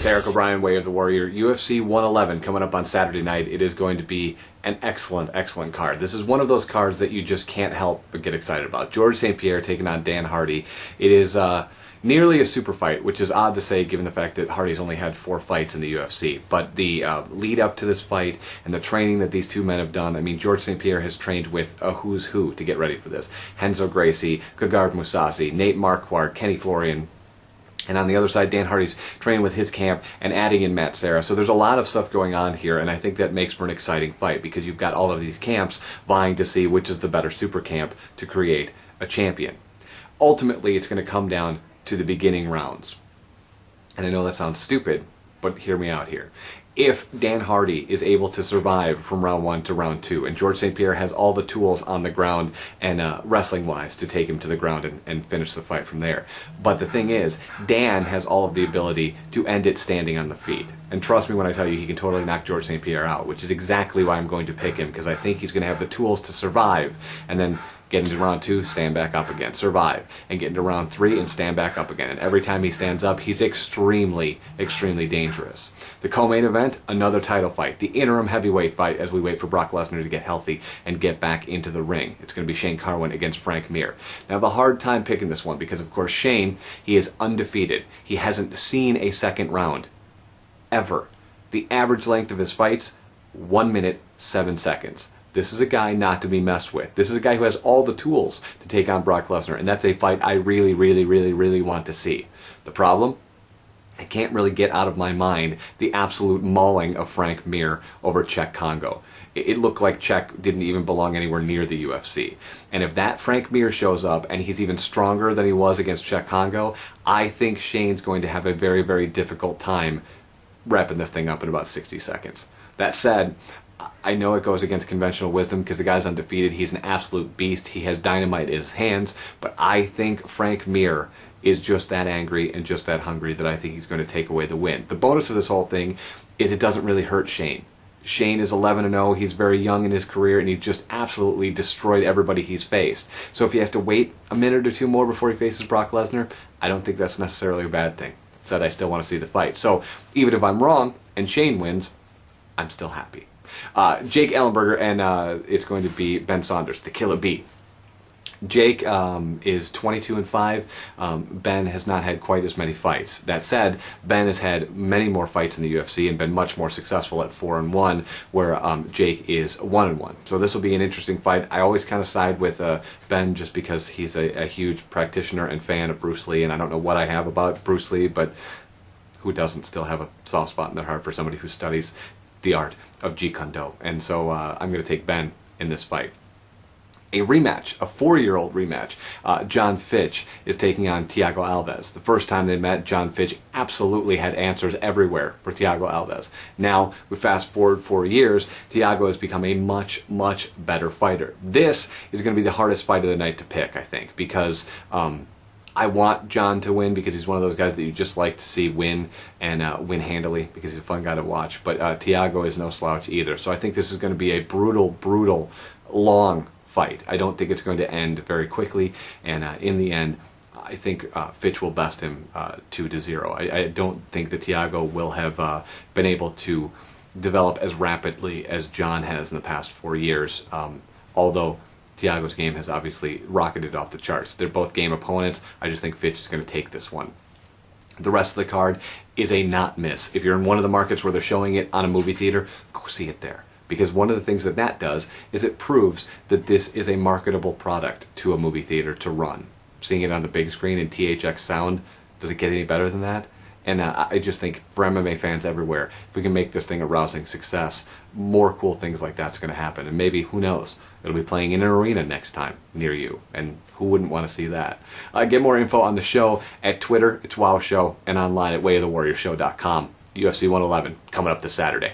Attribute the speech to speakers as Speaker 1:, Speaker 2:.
Speaker 1: It's Eric O'Brien, Way of the Warrior. UFC 111 coming up on Saturday night. It is going to be an excellent, excellent card. This is one of those cards that you just can't help but get excited about. Georges St-Pierre taking on Dan Hardy. It is nearly a super fight, which is odd to say given the fact that Hardy's only had 4 fights in the UFC. But the lead up to this fight and the training that these two men have done, I mean, Georges St-Pierre has trained with a who's who to get ready for this. Renzo Gracie, Gegard Mousasi, Nate Marquardt, Kenny Florian. And on the other side, Dan Hardy's training with his camp and adding in Matt Serra. So there's a lot of stuff going on here, and I think that makes for an exciting fight because you've got all of these camps vying to see which is the better super camp to create a champion. Ultimately, it's going to come down to the beginning rounds. And I know that sounds stupid, but hear me out here. If Dan Hardy is able to survive from round 1 to round 2, and Georges St-Pierre has all the tools on the ground and wrestling-wise to take him to the ground and finish the fight from there. But the thing is, Dan has all of the ability to end it standing on the feet. And trust me when I tell you he can totally knock Georges St-Pierre out, which is exactly why I'm going to pick him, because I think he's going to have the tools to survive and then get into round 2, stand back up again, survive, and get into round 3 and stand back up again. And every time he stands up, he's extremely, extremely dangerous. The co-main event, another title fight. The interim heavyweight fight as we wait for Brock Lesnar to get healthy and get back into the ring. It's going to be Shane Carwin against Frank Mir. Now, I have a hard time picking this one because, of course, Shane, he is undefeated. He hasn't seen a second round, ever. The average length of his fights, 1 minute, 7 seconds. This is a guy not to be messed with. This is a guy who has all the tools to take on Brock Lesnar, and that's a fight I really, really, really, really want to see. The problem? I can't really get out of my mind the absolute mauling of Frank Mir over Czech Congo. It looked like Czech didn't even belong anywhere near the UFC. And if that Frank Mir shows up and he's even stronger than he was against Czech Congo, I think Shane's going to have a very, very difficult time wrapping this thing up in about 60 seconds. That said, I know it goes against conventional wisdom because the guy's undefeated. He's an absolute beast. He has dynamite in his hands. But I think Frank Mir is just that angry and just that hungry that I think he's going to take away the win. The bonus of this whole thing is it doesn't really hurt Shane. Shane is 11-0. He's very young in his career, and he's just absolutely destroyed everybody he's faced. So if he has to wait a minute or two more before he faces Brock Lesnar, I don't think that's necessarily a bad thing. That said, I still want to see the fight. So even if I'm wrong and Shane wins, I'm still happy. Jake Ellenberger, and it's going to be Ben Saunders, the Killer Bee. Jake is 22-5. Ben has not had quite as many fights. That said, Ben has had many more fights in the UFC and been much more successful at 4-1, where Jake is 1-1. So this will be an interesting fight. I always kind of side with Ben just because he's a huge practitioner and fan of Bruce Lee, and I don't know what I have about Bruce Lee, but who doesn't still have a soft spot in their heart for somebody who studies the art of Jeet Kune Do. And so I'm going to take Ben in this fight. A rematch, a 4-year-old rematch. John Fitch is taking on Thiago Alves. The first time they met, John Fitch absolutely had answers everywhere for Thiago Alves. Now, we fast forward 4 years, Thiago has become a much, much better fighter. This is going to be the hardest fight of the night to pick, I think, because I want John to win because he's one of those guys that you just like to see win and win handily because he's a fun guy to watch. But Thiago is no slouch either. So I think this is going to be a brutal, brutal, long fight. I don't think it's going to end very quickly. And in the end, I think Fitch will best him 2-0. I don't think that Thiago will have been able to develop as rapidly as John has in the past 4 years, although Thiago's game has obviously rocketed off the charts. They're both game opponents. I just think Fitch is going to take this one. The rest of the card is a not miss. If you're in one of the markets where they're showing it on a movie theater, go see it there. Because one of the things that that does is it proves that this is a marketable product to a movie theater to run. Seeing it on the big screen in THX sound, does it get any better than that? And I just think for MMA fans everywhere, if we can make this thing a rousing success, more cool things like that's going to happen. And maybe, who knows, it'll be playing in an arena next time near you. And who wouldn't want to see that? Get more info on the show at Twitter, it's WoW Show, and online at wayofthewarriorshow.com. UFC 111 coming up this Saturday.